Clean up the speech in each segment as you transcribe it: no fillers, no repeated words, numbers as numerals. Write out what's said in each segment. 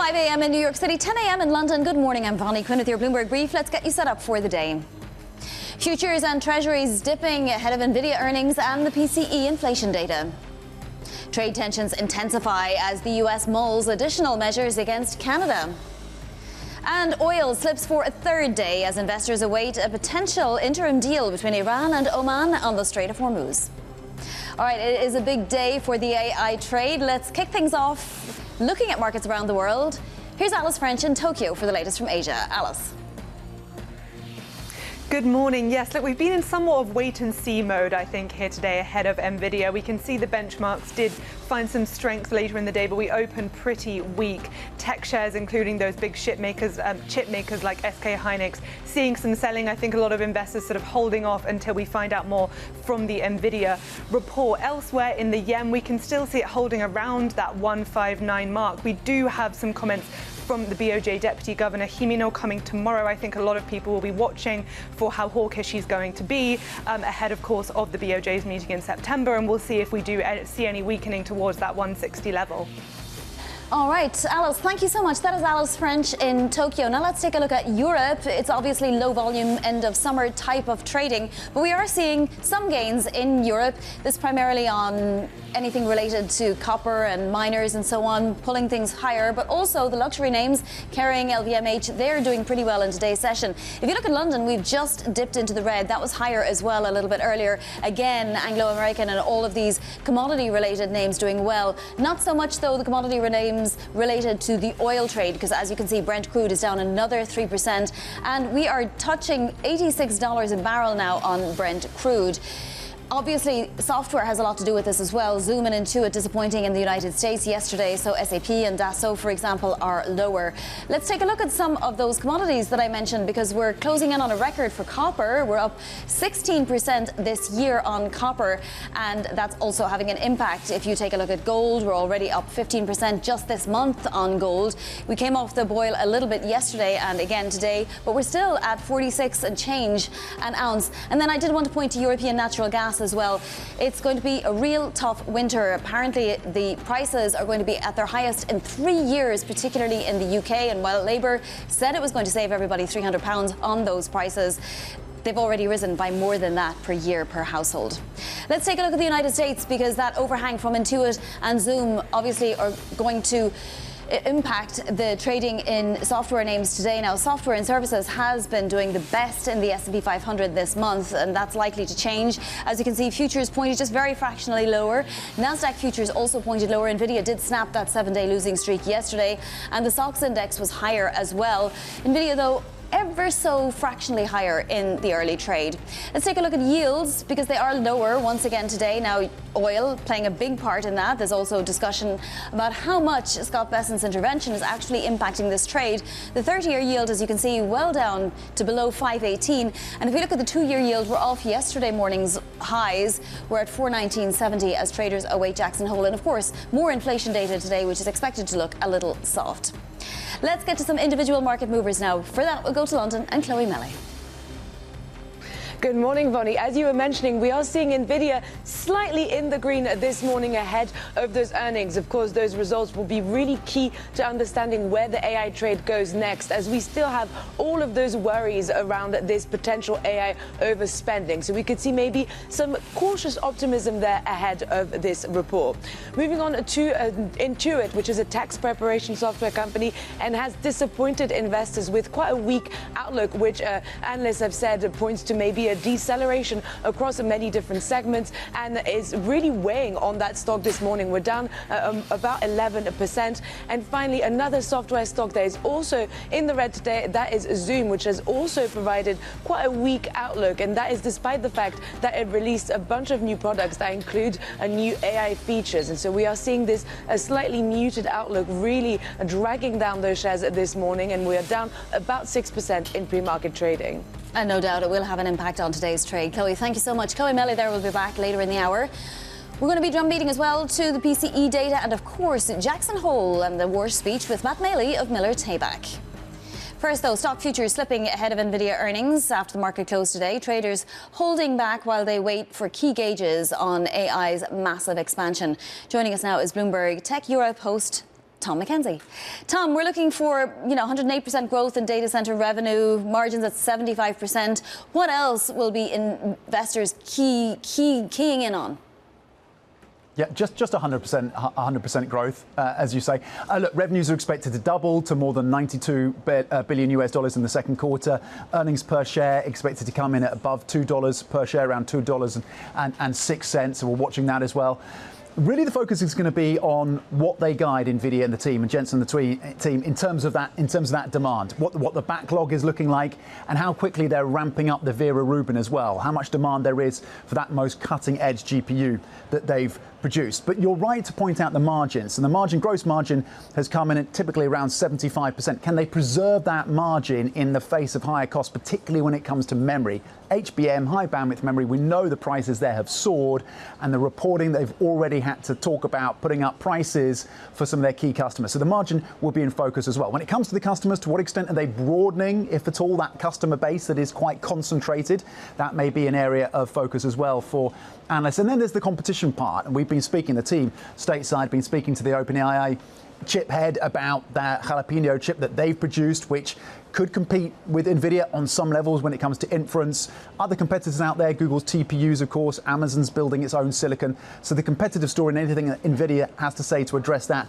5 a.m. in New York City, 10 a.m. in London. Good morning, I'm Vonnie Quinn with your Bloomberg Brief. Let's get you set up for the day. Futures and Treasuries dipping ahead of Nvidia earnings and the PCE inflation data. Trade tensions intensify as the US mulls additional measures against Canada. And oil slips for a third day as investors await a potential interim deal between Iran and Oman on the Strait of Hormuz. All right, it is a big day for the AI trade. Let's kick things off looking at markets around the world. Here's Alice French in Tokyo for the latest from Asia. Alice. Good morning. Yes, look, we've been in somewhat of wait-and-see mode, I think, here today ahead of Nvidia. We can see the benchmarks did find some strength later in the day, but we opened pretty weak. Tech shares, including those big chip makers like SK Hynix, seeing some selling. I think a lot of investors sort of holding off until we find out more from the Nvidia report. Elsewhere in the yen, we can still see it holding around that 159 mark. We do have some comments from the BOJ Deputy Governor Himino coming tomorrow. I think a lot of people will be watching for how hawkish he's going to be ahead, of course, of the BOJ's meeting in September, and we'll see if we do see any weakening towards that 160 level. All right, Alice, thank you so much. That is Alice French in Tokyo. Now let's take a look at Europe. It's obviously low volume, end of summer type of trading, but we are seeing some gains in Europe. This primarily on anything related to copper and miners and so on, pulling things higher, but also the luxury names carrying LVMH, they're doing pretty well in today's session. If you look at London, we've just dipped into the red. That was higher as well a little bit earlier. Again, Anglo-American and all of these commodity-related names doing well. Not so much, though, the commodity names related to the oil trade, because as you can see, Brent crude is down another 3%, and we are touching $86 a barrel now on Brent crude. Obviously, software has a lot to do with this as well. Zoom and Intuit disappointing in the United States yesterday, so SAP and Dassault, for example, are lower. Let's take a look at some of those commodities that I mentioned, because we're closing in on a record for copper. We're up 16% this year on copper, and that's also having an impact. If you take a look at gold, we're already up 15% just this month on gold. We came off the boil a little bit yesterday and again today, but we're still at 46 and change an ounce. And then I did want to point to European natural gas as well. It's going to be a real tough winter. Apparently, the prices are going to be at their highest in 3 years, particularly in the UK. And while Labour said it was going to save everybody £300 on those prices, they've already risen by more than that per year per household. Let's take a look at the United States, because that overhang from Intuit and Zoom obviously are going to impact the trading in software names today. Now, software and services has been doing the best in the S&P 500 this month, and that's likely to change. As you can see, futures pointed just very fractionally lower. NASDAQ futures also pointed lower. Nvidia did snap that 7-day losing streak yesterday, and the SOX index was higher as well. Nvidia, though, ever so fractionally higher in the early trade. Let's take a look at yields, because they are lower once again today. Now, oil playing a big part in that. There's also discussion about how much Scott Bessent's intervention is actually impacting this trade. The 30-year yield, as you can see, well down to below 518. And if we look at the 2-year yield, we're off yesterday morning's highs. We're at 419.70 as traders await Jackson Hole. And of course, more inflation data today, which is expected to look a little soft. Let's get to some individual market movers now. For that, we'll go to London and Chloe Maley. Good morning, Vonnie. As you were mentioning, we are seeing Nvidia slightly in the green this morning ahead of those earnings. Of course, those results will be really key to understanding where the AI trade goes next, as we still have all of those worries around this potential AI overspending. So we could see maybe some cautious optimism there ahead of this report. Moving on to Intuit, which is a tax preparation software company and has disappointed investors with quite a weak outlook, which analysts have said points to maybe a deceleration across many different segments, and is really weighing on that stock this morning. We're down about 11%. And finally, another software stock that is also in the red today, that is Zoom, which has also provided quite a weak outlook, and that is despite the fact that it released a bunch of new products that include new AI features. And so we are seeing this a slightly muted outlook really dragging down those shares this morning, and we are down about 6% in pre-market trading. And no doubt it will have an impact on today's trade. Chloe, thank you so much. Chloe Maley there will be back later in the hour. We're going to be drumbeating as well to the PCE data and, of course, Jackson Hole and the war speech with Maley of Miller Tabak. First, though, stock futures slipping ahead of Nvidia earnings after the market closed today. Traders holding back while they wait for key gauges on AI's massive expansion. Joining us now is Bloomberg Tech Europe host Tom McKenzie. Tom, we're looking for 108% growth in data center revenue, margins at 75%. What else will be investors keying in on? Yeah, just 100% growth, as you say. Look, revenues are expected to double to more than $92 billion in the second quarter. Earnings per share expected to come in at above $2 per share, around $2.06. So we're watching that as well. Really, the focus is going to be on what they guide Nvidia and the team, and Jensen and the team, in terms of that demand, what the backlog is looking like, and how quickly they're ramping up the Vera Rubin as well. How much demand there is for that most cutting-edge GPU that they've produced. But you're right to point out the margins, and the gross margin has come in at typically around 75%. Can they preserve that margin in the face of higher costs, particularly when it comes to memory? HBM, high bandwidth memory, we know the prices there have soared, and the reporting they've already had to talk about putting up prices for some of their key customers. So the margin will be in focus as well. When it comes to the customers, to what extent are they broadening, if at all, that customer base that is quite concentrated? That may be an area of focus as well for analysts. And then there's the competition part, and we've been speaking, the team stateside, been speaking to the OpenAI chip head about that jalapeno chip that they've produced, which could compete with Nvidia on some levels when it comes to inference. Other competitors out there, Google's TPUs, of course, Amazon's building its own silicon. So the competitive story and anything that Nvidia has to say to address that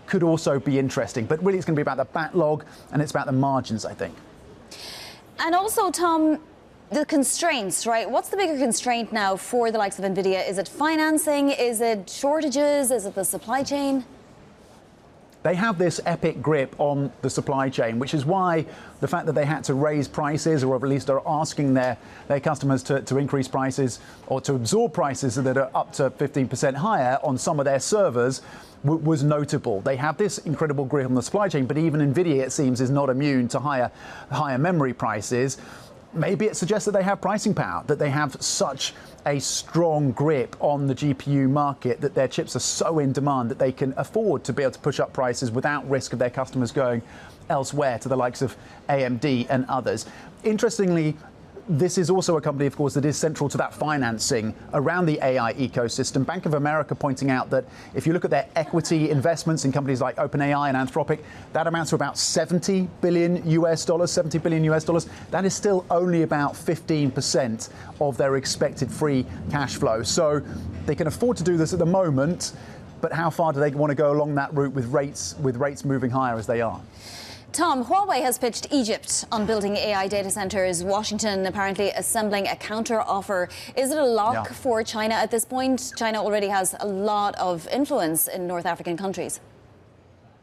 could also be interesting. But really, it's going to be about the backlog, and it's about the margins, I think. And also, Tom, the constraints, right? What's the bigger constraint now for the likes of Nvidia? Is it financing? Is it shortages? Is it the supply chain? They have this epic grip on the supply chain, which is why the fact that they had to raise prices, or at least are asking their customers to increase prices or to absorb prices that are up to 15% higher on some of their servers, was notable. They have this incredible grip on the supply chain, but even Nvidia, it seems, is not immune to higher memory prices. Maybe it suggests that they have pricing power, that they have such a strong grip on the GPU market, that their chips are so in demand that they can afford to be able to push up prices without risk of their customers going elsewhere to the likes of AMD and others. Interestingly, this is also a company, of course, that is central to that financing around the AI ecosystem. Bank of America pointing out that if you look at their equity investments in companies like OpenAI and Anthropic, that amounts to about $70 billion US. That is still only about 15% of their expected free cash flow. So they can afford to do this at the moment, but how far do they want to go along that route with rates moving higher as they are? Tom, Huawei has pitched Egypt on building AI data centers. Washington apparently assembling a counter-offer. Is it a lock for China at this point? China already has a lot of influence in North African countries.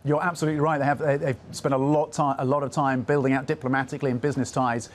You're absolutely right. They've spent a lot of time building out diplomatically and business ties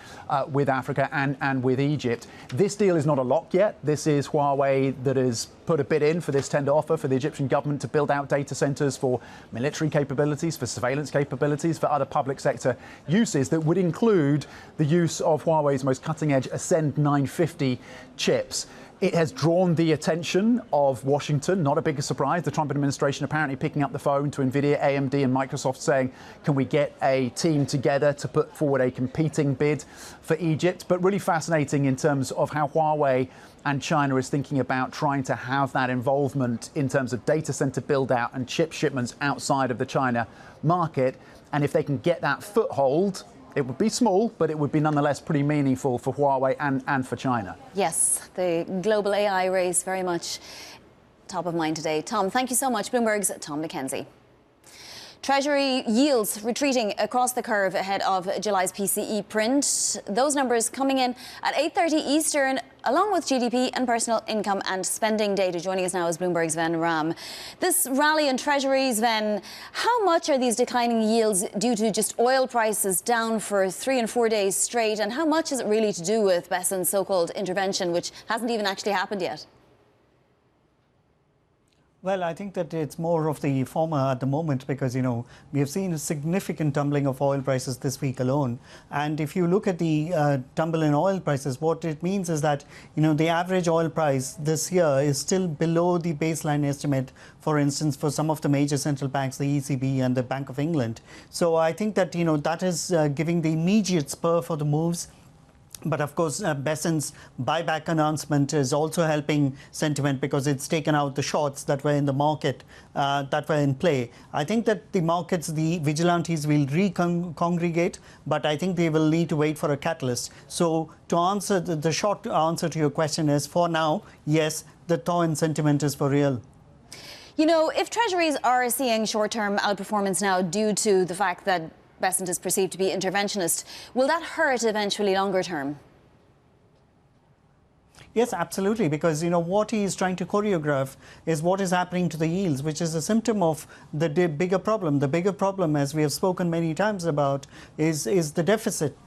with Africa and with Egypt. This deal is not a lock yet. This is Huawei that has put a bid in for this tender offer for the Egyptian government to build out data centers for military capabilities, for surveillance capabilities, for other public sector uses that would include the use of Huawei's most cutting-edge Ascend 950 chips. It has drawn the attention of Washington, not a big surprise. The Trump administration apparently picking up the phone to Nvidia, AMD and Microsoft saying, can we get a team together to put forward a competing bid for Egypt? But really fascinating in terms of how Huawei and China is thinking about trying to have that involvement in terms of data center build out and chip shipments outside of the China market. And if they can get that foothold, it would be small, but it would be nonetheless pretty meaningful for Huawei and for China. Yes, the global AI race very much top of mind today. Tom, thank you so much. Bloomberg's Tom McKenzie. Treasury yields retreating across the curve ahead of July's PCE print. Those numbers coming in at 8:30 Eastern, along with GDP and personal income and spending data. Joining us now is Bloomberg's Sven Ram. This rally in Treasuries, Sven, how much are these declining yields due to just oil prices down for 3 and 4 days straight? And how much is it really to do with Besson's so-called intervention, which hasn't even actually happened yet? Well, I think that it's more of the former at the moment because, we have seen a significant tumbling of oil prices this week alone. And if you look at the tumble in oil prices, what it means is that, the average oil price this year is still below the baseline estimate, for instance, for some of the major central banks, the ECB and the Bank of England. So I think that, that is giving the immediate spur for the moves. But of course, Besant's buyback announcement is also helping sentiment because it's taken out the shorts that were in the market, that were in play. I think that the markets, the vigilantes will recongregate, but I think they will need to wait for a catalyst. So to answer, the short answer to your question is, for now, yes, the thaw in sentiment is for real. You know, if Treasuries are seeing short-term outperformance now due to the fact that Besant is perceived to be interventionist, will that hurt eventually longer term? Yes, absolutely, because what he is trying to choreograph is what is happening to the yields, which is a symptom of the bigger problem. The bigger problem, as we have spoken many times about, is the deficit.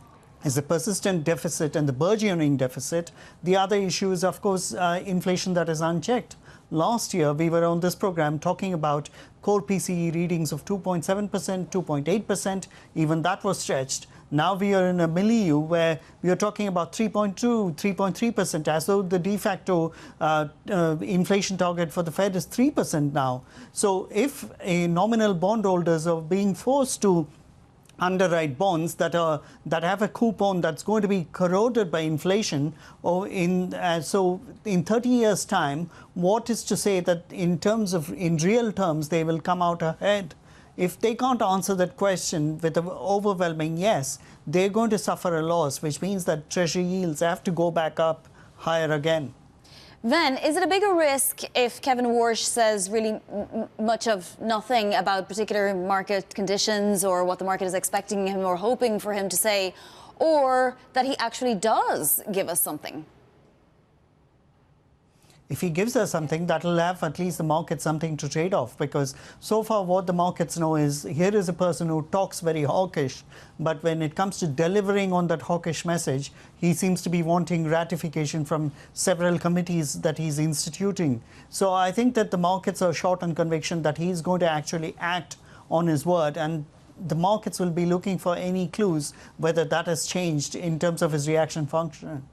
Is the persistent deficit and the burgeoning deficit. The other issue is, of course, inflation that is unchecked. Last year, we were on this program talking about core PCE readings of 2.7%, 2.8%. Even that was stretched. Now we are in a milieu where we are talking about 3.2, 3.3%, as though the de facto inflation target for the Fed is 3% now. So if a nominal bondholders are being forced to underwrite bonds that have a coupon that's going to be corroded by inflation, or so in 30 years' time, what is to say that in real terms they will come out ahead? If they can't answer that question with an overwhelming yes, they're going to suffer a loss, which means that Treasury yields have to go back up higher again. Then, is it a bigger risk if Kevin Warsh says really much of nothing about particular market conditions or what the market is expecting him or hoping for him to say, or that he actually does give us something? If he gives us something, that will have at least the market something to trade off, because so far what the markets know is here is a person who talks very hawkish, but when it comes to delivering on that hawkish message, he seems to be wanting ratification from several committees that he's instituting. So I think that the markets are short on conviction that he's going to actually act on his word, and the markets will be looking for any clues whether that has changed in terms of his reaction function.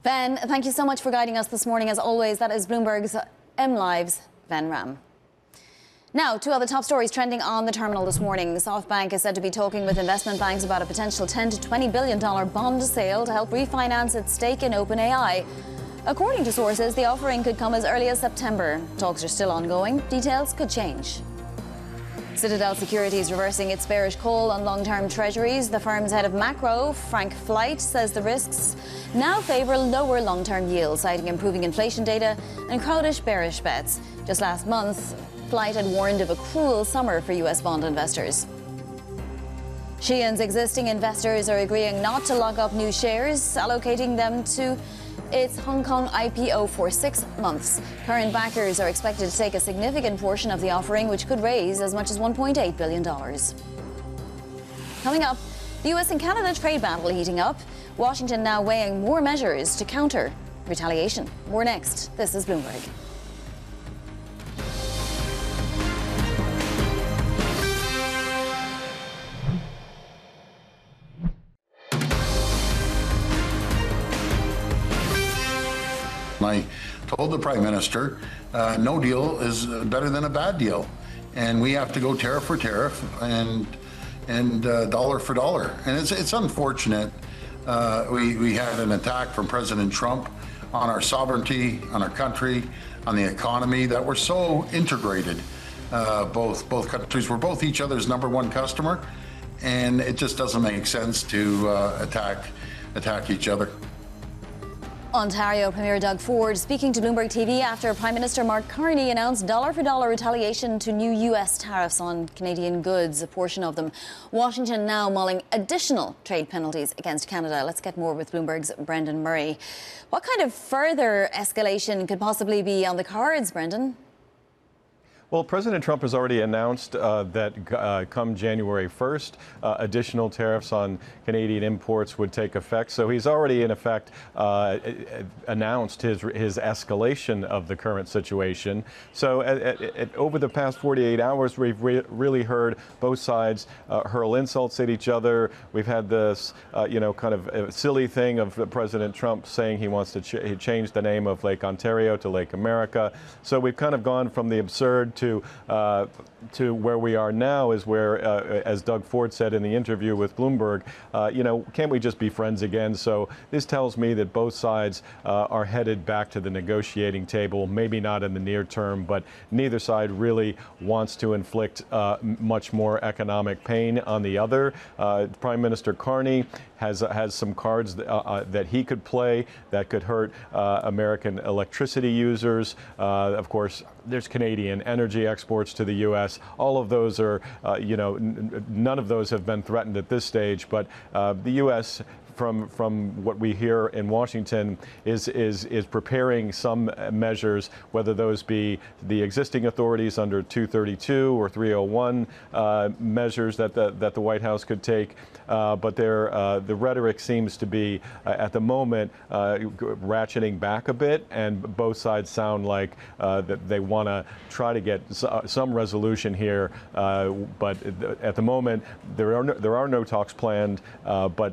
Ben, thank you so much for guiding us this morning. As always, that is Bloomberg's MLive's Ben Ram. Now, two other top stories trending on the terminal this morning. SoftBank is said to be talking with investment banks about a potential $10 to $20 billion bond sale to help refinance its stake in OpenAI. According to sources, the offering could come as early as September. Talks are still ongoing. Details could change. Citadel Securities reversing its bearish call on long-term treasuries. The firm's head of macro, Frank Flight, says the risks now favour lower long-term yields, citing improving inflation data and crowdish bearish bets. Just last month, Flight had warned of a cruel summer for US bond investors. Sheehan's existing investors are agreeing not to lock up new shares, allocating them to its Hong Kong IPO for 6 months. Current backers are expected to take a significant portion of the offering, which could raise as much as $1.8 billion. Coming up, the US and Canada trade battle heating up. Washington now weighing more measures to counter retaliation. More next. This is Bloomberg. I told the Prime Minister, no deal is better than a bad deal. And we have to go tariff for tariff and dollar for dollar. And it's unfortunate. We had an attack from President Trump on our sovereignty, on our country, on the economy, that we're so integrated. Both countries were both each other's #1 customer. And it just doesn't make sense to attack each other. Ontario Premier Doug Ford speaking to Bloomberg TV after Prime Minister Mark Carney announced dollar-for-dollar retaliation to new US tariffs on Canadian goods, a portion of them. Washington now mulling additional trade penalties against Canada. Let's get more with Bloomberg's Brendan Murray. What kind of further escalation could possibly be on the cards, Brendan? Well, President Trump has already announced that come January 1st, additional tariffs on Canadian imports would take effect. So he's already, in effect, announced his escalation of the current situation. So over the past 48 hours, we've really heard both sides hurl insults at each other. We've had this, kind of silly thing of President Trump saying he wants to change the name of Lake Ontario to Lake America. So we've kind of gone from the absurd to where we are now is where, as Doug Ford said in the interview with Bloomberg, can't we just be friends again? So this tells me that both sides are headed back to the negotiating table, maybe not in the near term, but neither side really wants to inflict much more economic pain on the other. Prime Minister Carney has some cards that he could play that could hurt American electricity users. Of course, there's Canadian energy exports to the U.S. All of those are, none of those have been threatened at this stage, but the U.S. From what we hear in Washington is preparing some measures, whether those be the existing authorities under 232 or 301 measures that the White House could take. But the rhetoric seems to be at the moment ratcheting back a bit, and both sides sound like that they want to try to get some resolution here. But at the moment, there are no talks planned. But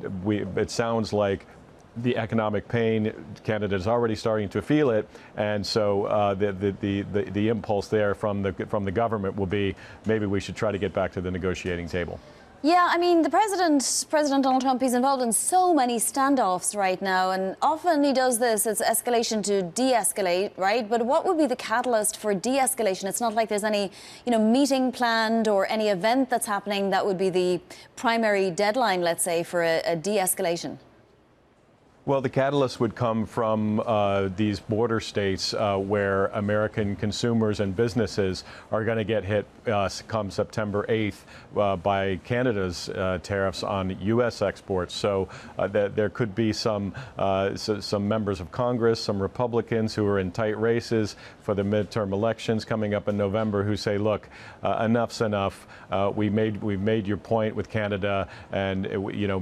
it sounds like the economic pain, Canada is already starting to feel it, and so the impulse there from the government will be maybe we should try to get back to the negotiating table. Yeah, I mean, President Donald Trump, he's involved in so many standoffs right now, and often he does this as escalation to de-escalate, right? But what would be the catalyst for de-escalation? It's not like there's any, meeting planned or any event that's happening that would be the primary deadline, let's say, for a de-escalation. Well, the catalyst would come from these border states where American consumers and businesses are going to get hit come September 8th by Canada's tariffs on U.S. exports. So there could be some members of Congress, some Republicans who are in tight races for the midterm elections coming up in November who say, look, enough's enough. We've made your point with Canada, and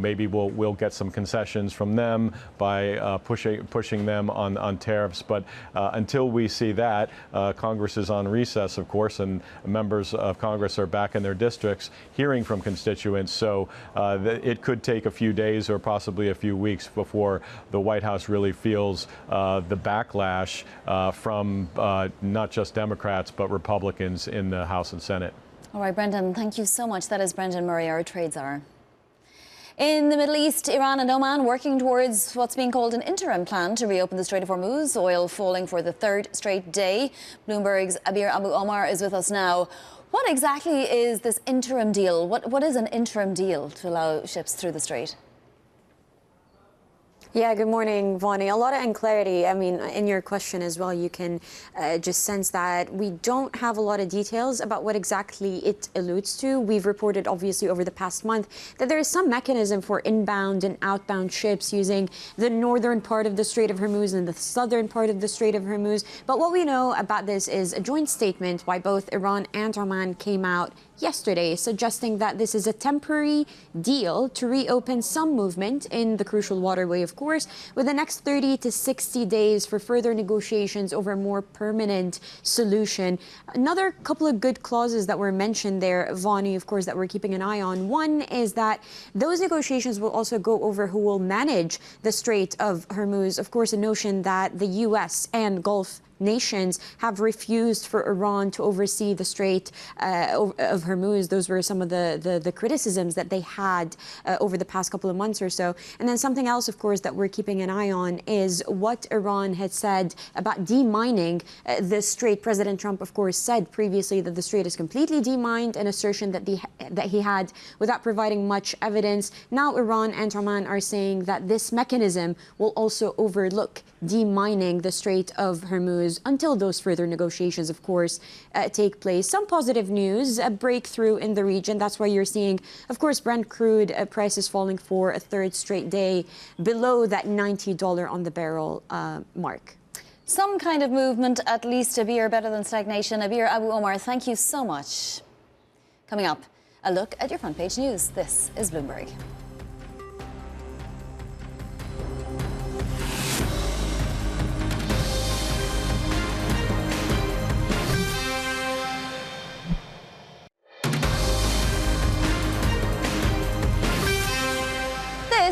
maybe we'll get some concessions from them by pushing them on tariffs. But until we see that, Congress is on recess, of course, and members of Congress are back in their districts hearing from constituents. So it could take a few days or possibly a few weeks before the White House really feels the backlash from not just Democrats, but Republicans in the House and Senate. All right, Brendan, thank you so much. That is Brendan Murray, our trade czar. In the Middle East, Iran and Oman working towards what's being called an interim plan to reopen the Strait of Hormuz, oil falling for the third straight day. Bloomberg's Abir Abu Omar is with us now. What exactly is this interim deal? What is an interim deal to allow ships through the strait? Yeah, good morning, Vonnie. A lot of unclarity. I mean, in your question as well, you can just sense that we don't have a lot of details about what exactly it alludes to. We've reported, obviously, over the past month that there is some mechanism for inbound and outbound ships using the northern part of the Strait of Hormuz and the southern part of the Strait of Hormuz. But what we know about this is a joint statement by both Iran and Oman came out yesterday, suggesting that this is a temporary deal to reopen some movement in the crucial waterway, of course, with the next 30 to 60 days for further negotiations over a more permanent solution. Another couple of good clauses that were mentioned there, Vonnie, of course, that we're keeping an eye on. One is that those negotiations will also go over who will manage the Strait of Hormuz. Of course, a notion that the U.S. and Gulf nations have refused for Iran to oversee the Strait of Hormuz. Those were some of the criticisms that they had over the past couple of months or so. And then something else, of course, that we're keeping an eye on is what Iran had said about demining the Strait. President Trump, of course, said previously that the Strait is completely demined, an assertion that he had without providing much evidence. Now Iran and Oman are saying that this mechanism will also overlook demining the Strait of Hormuz until those further negotiations, of course, take place. Some positive news, a breakthrough in the region. That's why you're seeing, of course, Brent crude prices falling for a third straight day below that $90 on the barrel mark. Some kind of movement, at least, Abir, better than stagnation. Abir Abu Omar, thank you so much. Coming up, a look at your front page news. This is Bloomberg.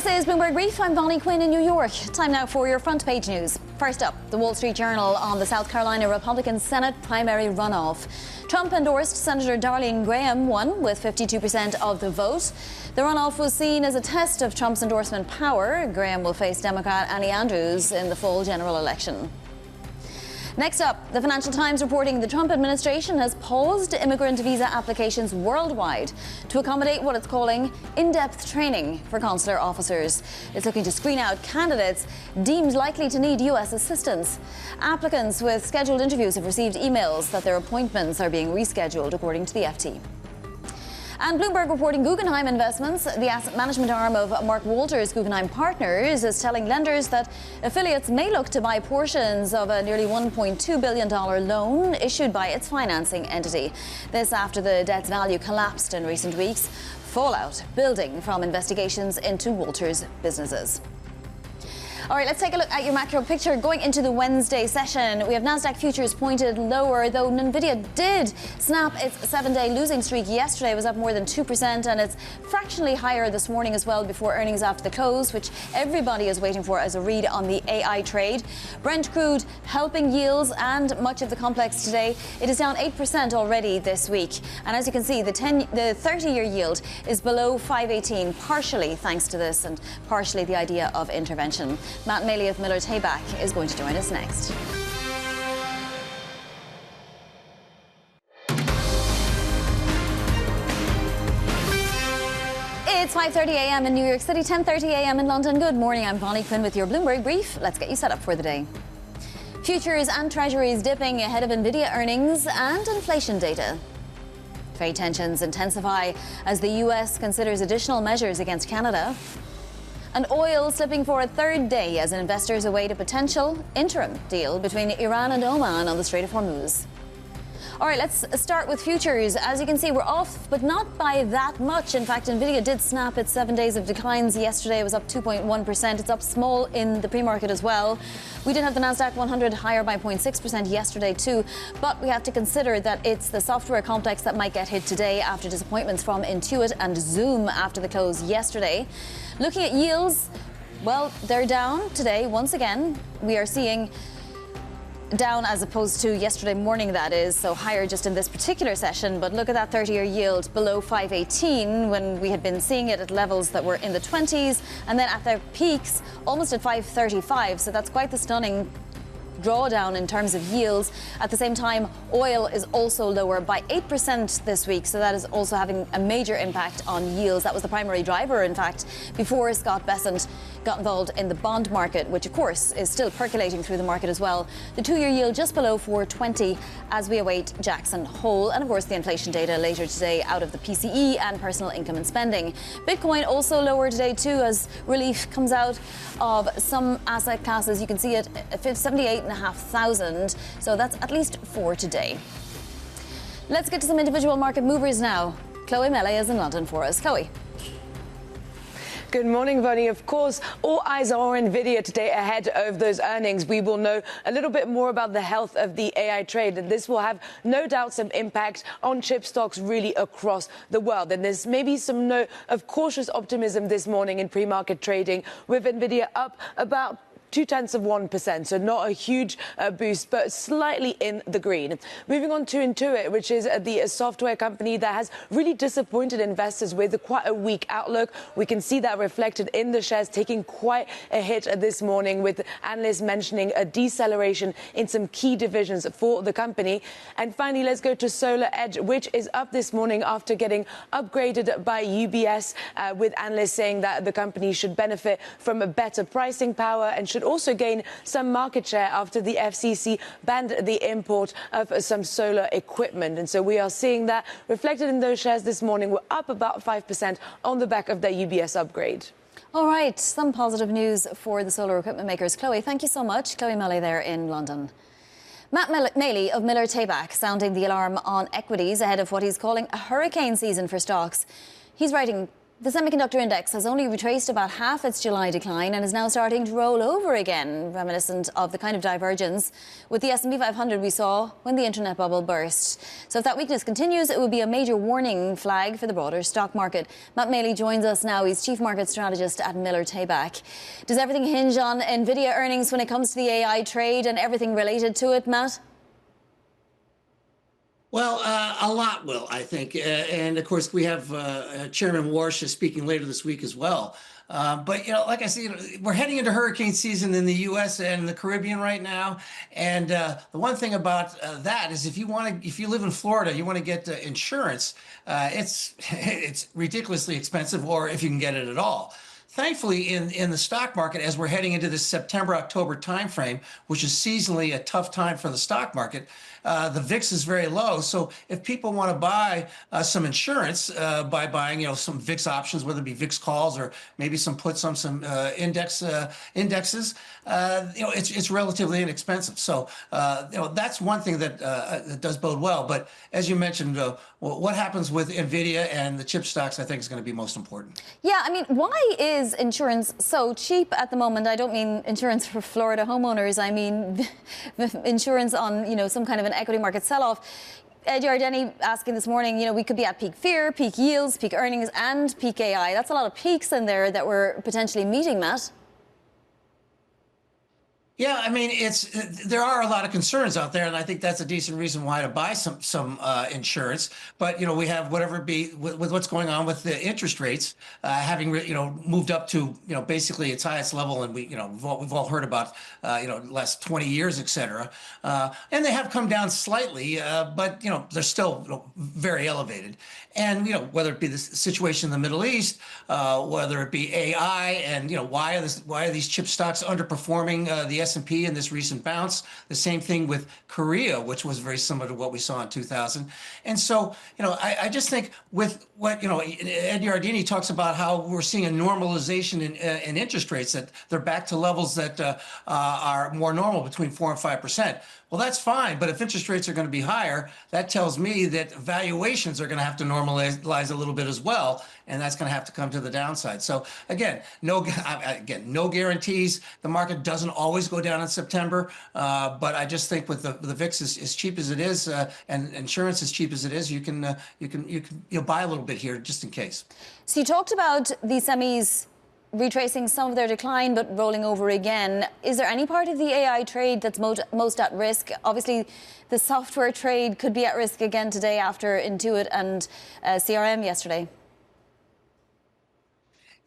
This is Bloomberg Brief. I'm Bonnie Quinn in New York. Time now for your front page news. First up, the Wall Street Journal on the South Carolina Republican Senate primary runoff. Trump-endorsed Senator Darlene Graham won with 52% of the vote. The runoff was seen as a test of Trump's endorsement power. Graham will face Democrat Annie Andrews in the fall general election. Next up, the Financial Times reporting the Trump administration has paused immigrant visa applications worldwide to accommodate what it's calling in-depth training for consular officers. It's looking to screen out candidates deemed likely to need U.S. assistance. Applicants with scheduled interviews have received emails that their appointments are being rescheduled, according to the FT. And Bloomberg reporting Guggenheim Investments, the asset management arm of Mark Walters Guggenheim Partners, is telling lenders that affiliates may look to buy portions of a nearly $1.2 billion loan issued by its financing entity. This after the debt's value collapsed in recent weeks. Fallout building from investigations into Walters' businesses. All right, let's take a look at your macro picture going into the Wednesday session. We have Nasdaq futures pointed lower, though Nvidia did snap its 7-day losing streak yesterday. It was up more than 2%, and it's fractionally higher this morning as well before earnings after the close, which everybody is waiting for as a read on the AI trade. Brent crude helping yields and much of the complex today. It is down 8% already this week. And as you can see, the 30-year yield is below 518, partially thanks to this and partially the idea of intervention. Matt Maley of Miller Tabak is going to join us next. It's 5:30 a.m. in New York City, 10:30 a.m. in London. Good morning, I'm Bonnie Quinn with your Bloomberg Brief. Let's get you set up for the day. Futures and Treasuries dipping ahead of Nvidia earnings and inflation data. Trade tensions intensify as the U.S. considers additional measures against Canada. And oil slipping for a third day as investors await a potential interim deal between Iran and Oman on the Strait of Hormuz. All right, let's start with futures. As you can see, we're off, but not by that much. In fact, Nvidia did snap its 7 days of declines yesterday. It was up 2.1%. It's up small in the pre-market as well. We did have the Nasdaq 100 higher by 0.6% yesterday too, but we have to consider that it's the software complex that might get hit today after disappointments from Intuit and Zoom after the close yesterday. Looking at yields, well, they're down today once again. We are seeing down as opposed to yesterday morning, that is, so higher just in this particular session. But look at that 30-year yield below 518 when we had been seeing it at levels that were in the 20s, and then at their peaks almost at 535. So that's quite the stunning drawdown in terms of yields. At the same time, oil is also lower by 8% this week, so that is also having a major impact on yields. That was the primary driver, in fact, before Scott Bessent got involved in the bond market, which of course is still percolating through the market as well. The 2-year yield just below 420 as we await Jackson Hole, and of course the inflation data later today out of the PCE and personal income and spending. Bitcoin also lower today too as relief comes out of some asset classes. You can see it at 78,500, so that's at least 4 today. Let's get to some individual market movers now. Chloe Maley is in London for us. Chloe. Good morning, Bonnie. Of course, all eyes are on Nvidia today ahead of those earnings. We will know a little bit more about the health of the AI trade, and this will have no doubt some impact on chip stocks really across the world. And there's maybe some note of cautious optimism this morning in pre-market trading, with Nvidia up about 0.2%, so not a huge boost, but slightly in the green. Moving on to Intuit, which is the software company that has really disappointed investors with quite a weak outlook. We can see that reflected in the shares taking quite a hit this morning, with analysts mentioning a deceleration in some key divisions for the company. And finally, let's go to SolarEdge, which is up this morning after getting upgraded by UBS, with analysts saying that the company should benefit from a better pricing power and should also gain some market share after the FCC banned the import of some solar equipment. And so we are seeing that reflected in those shares this morning. We're up about 5% on the back of the UBS upgrade. All right, some positive news for the solar equipment makers. Chloe, thank you so much. Chloe Maley there in London. Matt Maley of Miller Tabak sounding the alarm on equities ahead of what he's calling a hurricane season for stocks. He's writing The semiconductor index has only retraced about half its July decline and is now starting to roll over again, reminiscent of the kind of divergence with the S&P 500 we saw when the internet bubble burst. So if that weakness continues, it would be a major warning flag for the broader stock market. Matt Maley joins us now. He's Chief Market Strategist at Miller Tabak. Does everything hinge on Nvidia earnings when it comes to the AI trade and everything related to it, Matt? Well, a lot will, I think. And of course, we have Chairman Warsh speaking later this week as well. But, like I said, we're heading into hurricane season in the U.S. and the Caribbean right now. And the one thing about that is if you live in Florida, you want to get insurance, it's ridiculously expensive, or if you can get it at all. Thankfully, in the stock market, as we're heading into this September-October timeframe, which is seasonally a tough time for the stock market, the VIX is very low. So if people want to buy some insurance by buying, some VIX options, whether it be VIX calls or maybe some puts on some indexes, it's relatively inexpensive. So that's one thing that does bode well. But as you mentioned, what happens with Nvidia and the chip stocks, I think, is going to be most important. Yeah, I mean, why is insurance so cheap at the moment? I don't mean insurance for Florida homeowners. I mean insurance on, some kind of an equity market sell-off. Ed Yardeni asking this morning, we could be at peak fear, peak yields, peak earnings, and peak AI. That's a lot of peaks in there that we're potentially meeting, Matt. Yeah, I mean, there are a lot of concerns out there, and I think that's a decent reason why to buy some insurance. But we have whatever it be with what's going on with the interest rates, having moved up to basically its highest level, and we've all heard about the last 20 years, et cetera. And they have come down slightly, but they're still very elevated. And whether it be the situation in the Middle East, whether it be AI, and why are these chip stocks underperforming the S&P in this recent bounce? The same thing with Korea, which was very similar to what we saw in 2000. And so I just think with what Ed Yardeni talks about, how we're seeing a normalization in interest rates, that they're back to levels that are more normal, between 4% and 5%. Well, that's fine, but if interest rates are going to be higher, that tells me that valuations are going to have to normalize a little bit as well, and that's going to have to come to the downside. So again, no guarantees. The market doesn't always go down in September, but I just think with the VIX as cheap as it is, and insurance as cheap as it is, you can buy a little bit here just in case. So you talked about the semis retracing some of their decline but rolling over again. Is there any part of the AI trade that's most at risk? Obviously, the software trade could be at risk again today after Intuit and CRM yesterday.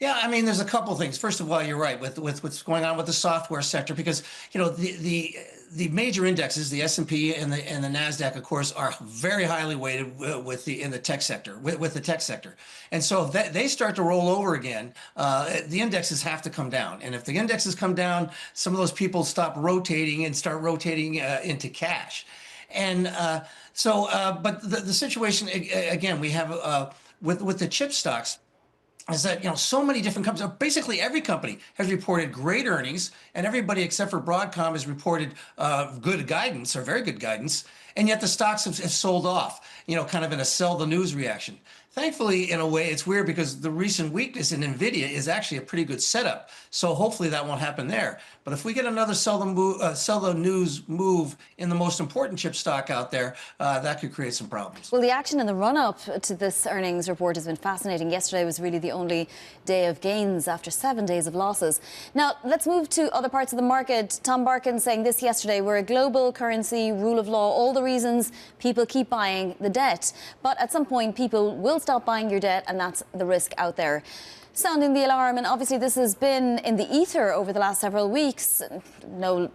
Yeah, I mean, there's a couple things. First of all, you're right with what's going on with the software sector, because the major indexes, the S&P and the Nasdaq, of course, are very highly weighted in the tech sector, with the tech sector. And so if they start to roll over again, the indexes have to come down. And if the indexes come down, some of those people stop rotating and start rotating into cash. And but the situation again, we have with the chip stocks, is that so many different companies, basically every company has reported great earnings, and everybody except for Broadcom has reported good guidance, or very good guidance, and yet the stocks have sold off, kind of in a sell the news reaction. Thankfully, in a way, it's weird because the recent weakness in Nvidia is actually a pretty good setup. So hopefully that won't happen there. But if we get another sell the news move in the most important chip stock out there, that could create some problems. Well, the action in the run-up to this earnings report has been fascinating. Yesterday was really the only day of gains after 7 days of losses. Now, let's move to other parts of the market. Tom Barkin saying this yesterday: we're a global currency, rule of law, all the reasons people keep buying the debt. But at some point, people will stop buying your debt, and that's the risk out there. Sounding the alarm, and obviously this has been in the ether over the last several weeks, no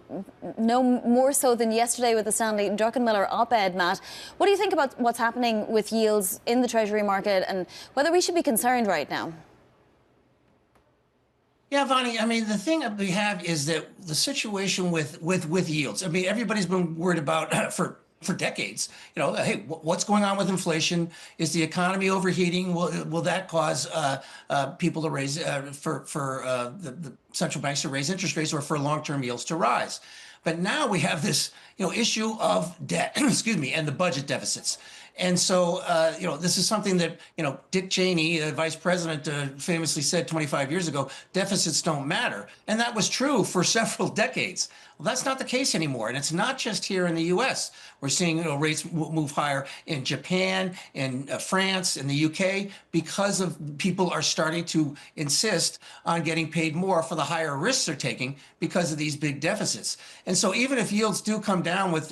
more so than yesterday with the Stanley Druckenmiller op-ed, Matt. What do you think about what's happening with yields in the Treasury market, and whether we should be concerned right now? Yeah, Vonnie, I mean, the thing that we have is that the situation with yields, I mean, everybody's been worried about for decades, hey, what's going on with inflation? Is the economy overheating? Will that cause people to raise the central banks to raise interest rates, or for long-term yields to rise? But now we have this issue of debt, excuse me, and the budget deficits. And so, this is something that, Dick Cheney, vice president, famously said 25 years ago, deficits don't matter. And that was true for several decades. Well, that's not the case anymore. And it's not just here in the U.S. We're seeing rates move higher in Japan, in France, in the UK, because of people are starting to insist on getting paid more for the higher risks they're taking because of these big deficits. And so even if yields do come down with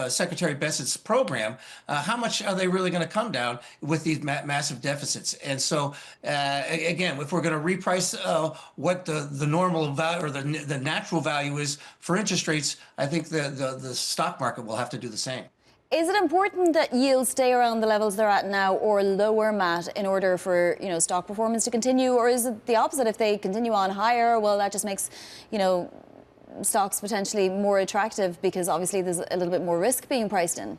Secretary Bessett's program, how much are they really going to come down with these massive deficits? And so, again, if we're going to reprice what the normal value or the natural value is for interest rates, I think the stock market will have to do the same. Is it important that yields stay around the levels they're at now or lower, Matt, in order for stock performance to continue? Or is it the opposite? If they continue on higher, well, that just makes stocks potentially more attractive because obviously there's a little bit more risk being priced in.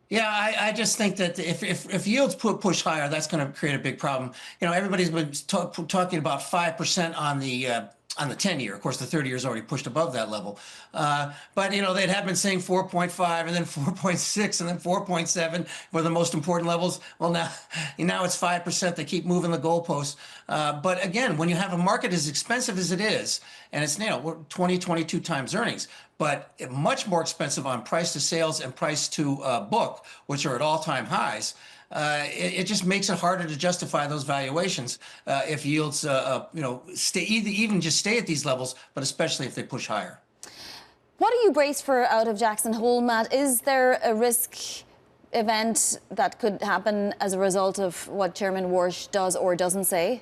Yeah, I just think that if yields push higher, that's going to create a big problem. Everybody's been talking about 5% on the 10-year. Of course, the 30-year is already pushed above that level. But, they had been saying 4.5 and then 4.6 and then 4.7 were the most important levels. Well, now it's 5%. They keep moving the goalposts. But again, when you have a market as expensive as it is, and it's 20, 22 times earnings, but much more expensive on price to sales and price to book, which are at all-time highs, it just makes it harder to justify those valuations if yields, even just stay at these levels, but especially if they push higher. What are you braced for out of Jackson Hole, Matt? Is there a risk event that could happen as a result of what Chairman Warsh does or doesn't say?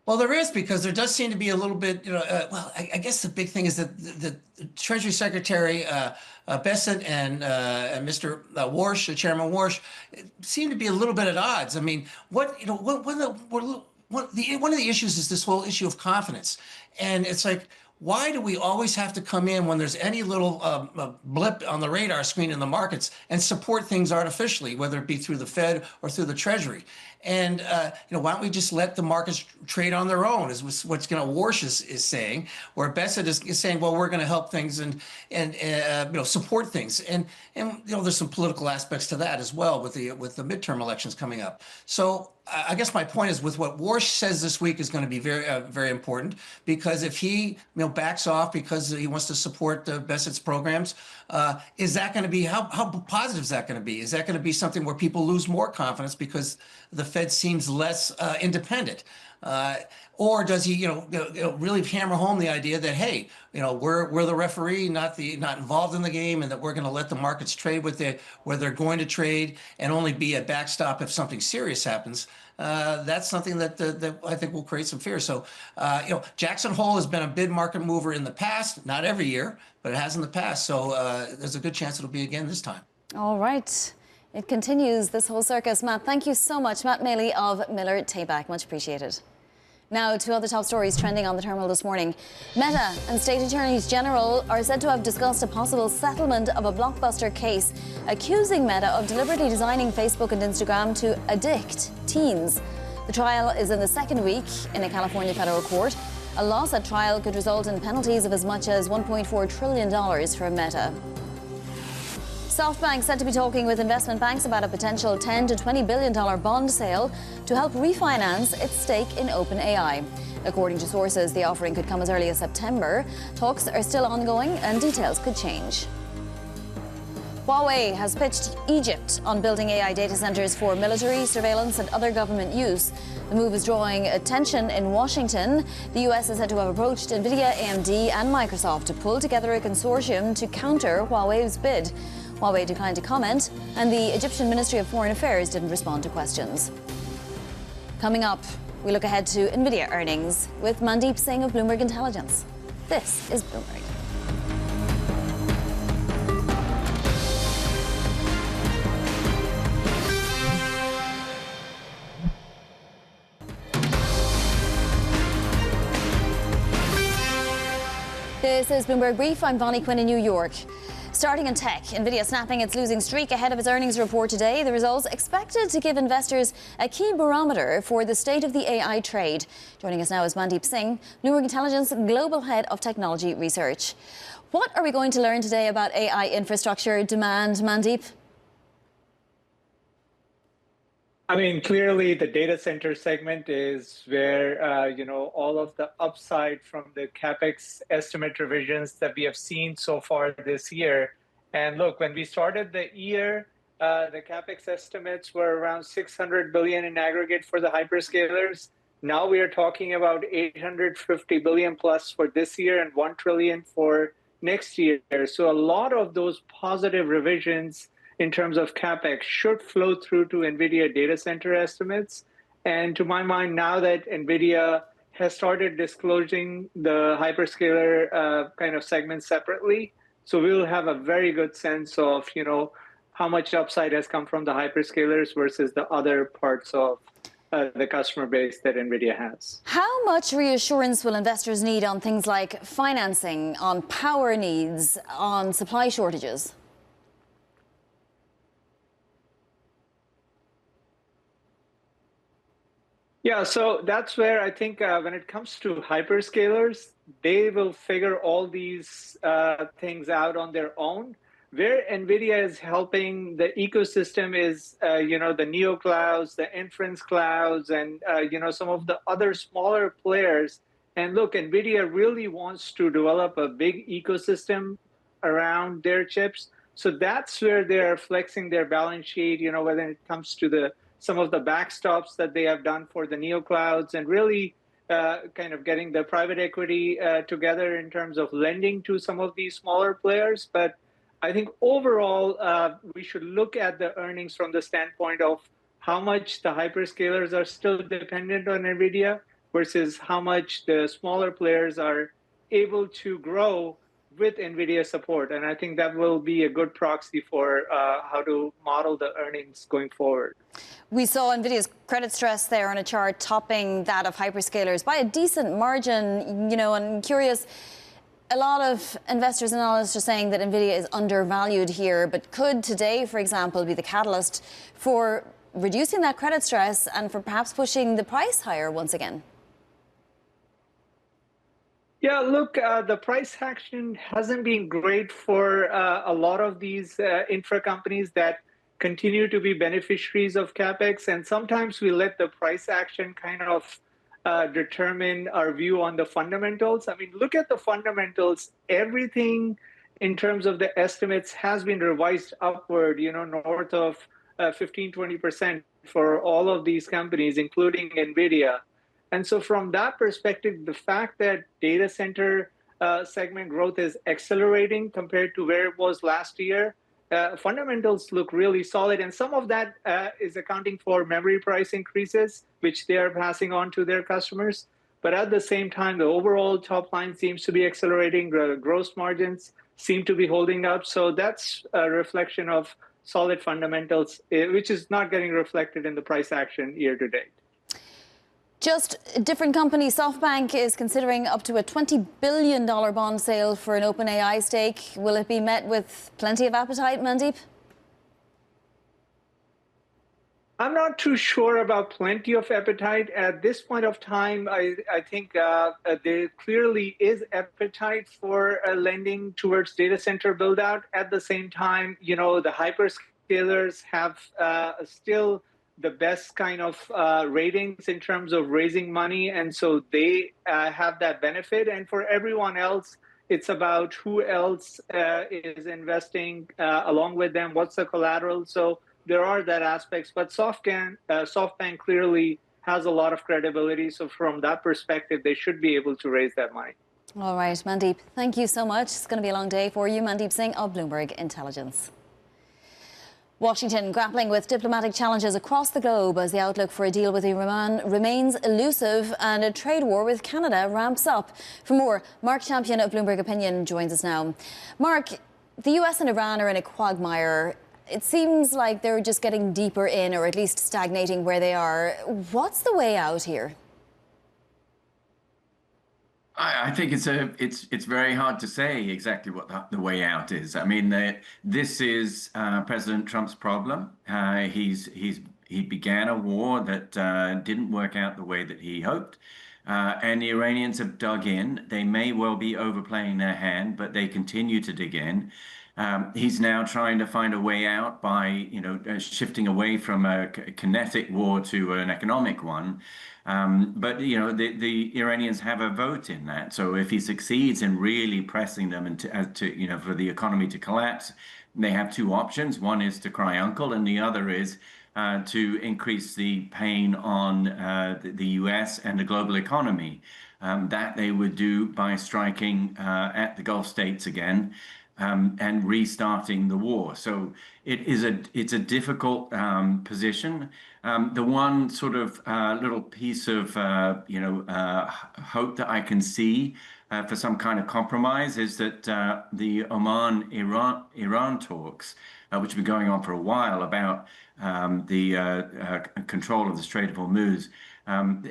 Well, there is, because there does seem to be a little bit, I guess the big thing is that the Treasury Secretary Bessent and Mr. Warsh, Chairman Warsh, seem to be a little bit at odds. I mean, one of the issues is this whole issue of confidence. And it's like, why do we always have to come in when there's any little blip on the radar screen in the markets and support things artificially, whether it be through the Fed or through the Treasury? And, why don't we just let the markets trade on their own, is what's Warsh is saying, where Bessent is saying, well, we're going to help things and support things. And there's some political aspects to that as well with the midterm elections coming up. So I guess my point is, with what Warsh says this week is going to be very, very important, because if he backs off because he wants to support Bessent's programs, is that going to be, how positive is that going to be? Is that going to be something where people lose more confidence because the Fed seems less independent? Or does he, really hammer home the idea that, hey, we're the referee, not involved in the game, and that we're going to let the markets trade where they're going to trade, and only be a backstop if something serious happens? That's something that I think will create some fear. So, Jackson Hole has been a big market mover in the past, not every year, but it has in the past. So there's a good chance it'll be again this time. All right. It continues, this whole circus. Matt, thank you so much. Matt Maley of Miller Tabak, much appreciated. Now, two other top stories trending on the terminal this morning. Meta and state attorneys general are said to have discussed a possible settlement of a blockbuster case accusing Meta of deliberately designing Facebook and Instagram to addict teens. The trial is in the second week in a California federal court. A loss at trial could result in penalties of as much as $1.4 trillion for Meta. SoftBank said to be talking with investment banks about a potential $10 to $20 billion bond sale to help refinance its stake in OpenAI. According to sources, the offering could come as early as September. Talks are still ongoing and details could change. Huawei has pitched Egypt on building AI data centers for military, surveillance and other government use. The move is drawing attention in Washington. The US is said to have approached Nvidia, AMD and Microsoft to pull together a consortium to counter Huawei's bid. Huawei declined to comment, and the Egyptian Ministry of Foreign Affairs didn't respond to questions. Coming up, we look ahead to Nvidia earnings with Mandeep Singh of Bloomberg Intelligence. This is Bloomberg. This is Bloomberg Brief. I'm Bonnie Quinn in New York. Starting in tech, Nvidia snapping its losing streak ahead of its earnings report today. The results expected to give investors a key barometer for the state of the AI trade. Joining us now is Mandeep Singh, Bloomberg Intelligence Global Head of Technology Research. What are we going to learn today about AI infrastructure demand, Mandeep? I mean, clearly the data center segment is where, all of the upside from the CapEx estimate revisions that we have seen so far this year. And look, when we started the year, the CapEx estimates were around 600 billion in aggregate for the hyperscalers. Now we are talking about 850 billion plus for this year and 1 trillion for next year. So a lot of those positive revisions in terms of CapEx should flow through to NVIDIA data center estimates. And to my mind, now that NVIDIA has started disclosing the hyperscaler kind of segments separately, so we'll have a very good sense of, how much upside has come from the hyperscalers versus the other parts of the customer base that NVIDIA has. How much reassurance will investors need on things like financing, on power needs, on supply shortages? Yeah, so that's where I think when it comes to hyperscalers, they will figure all these things out on their own. Where NVIDIA is helping the ecosystem is, the neo clouds, the inference clouds, and, some of the other smaller players. And look, NVIDIA really wants to develop a big ecosystem around their chips. So that's where they're flexing their balance sheet, when it comes to some of the backstops that they have done for the neoclouds and really kind of getting the private equity together in terms of lending to some of these smaller players. But I think overall, we should look at the earnings from the standpoint of how much the hyperscalers are still dependent on NVIDIA versus how much the smaller players are able to grow with NVIDIA support. And I think that will be a good proxy for how to model the earnings going forward. We saw NVIDIA's credit stress there on a chart topping that of hyperscalers by a decent margin, and I'm curious, a lot of investors and analysts are saying that NVIDIA is undervalued here, but could today, for example, be the catalyst for reducing that credit stress and for perhaps pushing the price higher once again? Yeah, look, the price action hasn't been great for a lot of these infra companies that continue to be beneficiaries of CapEx. And sometimes we let the price action kind of determine our view on the fundamentals. I mean, look at the fundamentals. Everything in terms of the estimates has been revised upward, north of 15, 20% for all of these companies, including NVIDIA. And so from that perspective, the fact that data center segment growth is accelerating compared to where it was last year, fundamentals look really solid. And some of that is accounting for memory price increases, which they are passing on to their customers. But at the same time, the overall top line seems to be accelerating. The gross margins seem to be holding up. So that's a reflection of solid fundamentals, which is not getting reflected in the price action year to date. Just a different company, SoftBank is considering up to a $20 billion bond sale for an OpenAI stake. Will it be met with plenty of appetite, Mandeep? I'm not too sure about plenty of appetite. At this point of time, I think there clearly is appetite for lending towards data center build out. At the same time, the hyperscalers have still the best kind of ratings in terms of raising money. And so they have that benefit. And for everyone else, it's about who else is investing along with them, what's the collateral. So there are that aspects, but SoftBank clearly has a lot of credibility. So from that perspective, they should be able to raise that money. All right, Mandeep, thank you so much. It's going to be a long day for you. Mandeep Singh of Bloomberg Intelligence. Washington grappling with diplomatic challenges across the globe as the outlook for a deal with Iran remains elusive and a trade war with Canada ramps up. For more, Mark Champion of Bloomberg Opinion joins us now. Mark, the US and Iran are in a quagmire. It seems like they're just getting deeper in, or at least stagnating where they are. What's the way out here? I think it's very hard to say exactly what the way out is. I mean, this is President Trump's problem. He began a war that didn't work out the way that he hoped. And the Iranians have dug in. They may well be overplaying their hand, but they continue to dig in. He's now trying to find a way out by, shifting away from a kinetic war to an economic one. But the Iranians have a vote in that. So if he succeeds in really pressing them for the economy to collapse, they have two options. One is to cry uncle, and the other is to increase the pain on the U.S. and the global economy. That they would do by striking at the Gulf states again. And restarting the war. So it's a difficult position. The one sort of little piece of hope that I can see for some kind of compromise is that the Oman-Iran talks, which have been going on for a while about the control of the Strait of Hormuz,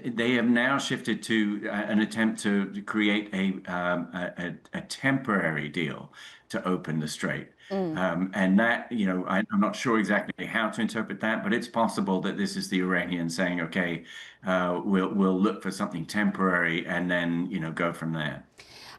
they have now shifted to an attempt to create a temporary deal to open the Strait. And that, I'm not sure exactly how to interpret that, but it's possible that this is the Iranians saying, okay, we'll look for something temporary and then, go from there.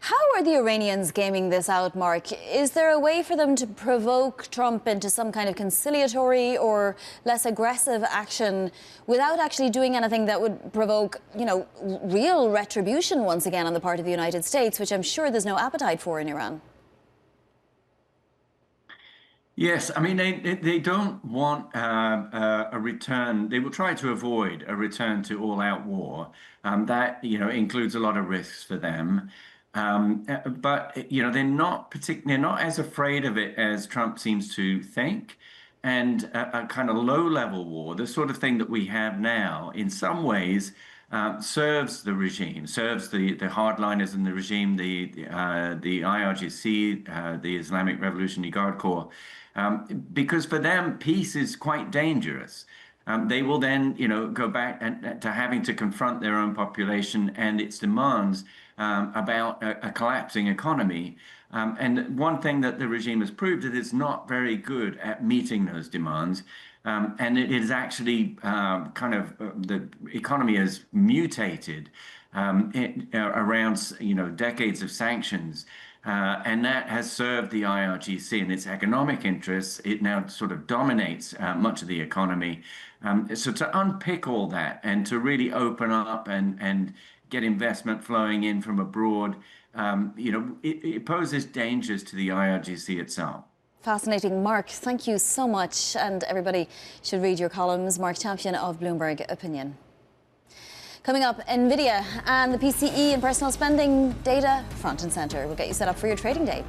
How are the Iranians gaming this out, Mark? Is there a way for them to provoke Trump into some kind of conciliatory or less aggressive action without actually doing anything that would provoke, real retribution once again on the part of the United States, which I'm sure there's no appetite for in Iran? Yes, I mean, they don't want a return. They will try to avoid a return to all-out war. That, includes a lot of risks for them. But they're not as afraid of it as Trump seems to think. And a kind of low-level war, the sort of thing that we have now, in some ways, serves the regime, serves the hardliners in the regime, the IRGC, the Islamic Revolutionary Guard Corps, because for them peace is quite dangerous. They will then, go back to having to confront their own population and its demands about a collapsing economy. And one thing that the regime has proved is it's not very good at meeting those demands. And it is actually the economy has mutated around, decades of sanctions. And that has served the IRGC and its economic interests. It now sort of dominates much of the economy. So to unpick all that and to really open up and get investment flowing in from abroad, it poses dangers to the IRGC itself. Fascinating, Mark. Thank you so much. And everybody should read your columns. Mark Champion of Bloomberg Opinion. Coming up, Nvidia and the PCE and personal spending data front and center. We'll get you set up for your trading day.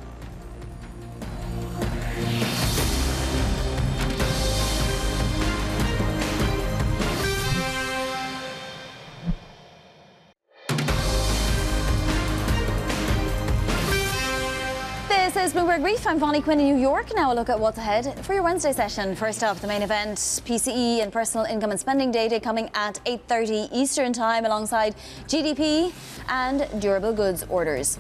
This is Bloomberg Brief. I'm Vonnie Quinn in New York. Now a look at what's ahead for your Wednesday session. First up, the main event, PCE and personal income and spending data coming at 8:30 Eastern Time alongside GDP and durable goods orders.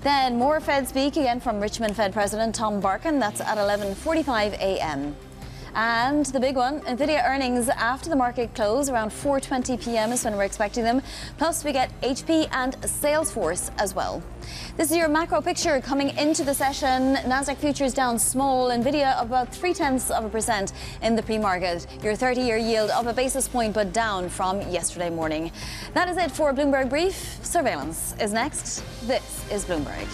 Then more Fed speak again from Richmond Fed President Tom Barkin. That's at 11:45 a.m. And the big one, Nvidia earnings after the market close around 4:20 p.m. is when we're expecting them. Plus we get HP and Salesforce as well. This is your macro picture coming into the session. Nasdaq futures down small, Nvidia about 0.3% in the pre-market. Your 30-year yield up a basis point but down from yesterday morning. That is it for Bloomberg Brief. Surveillance is next. This is Bloomberg.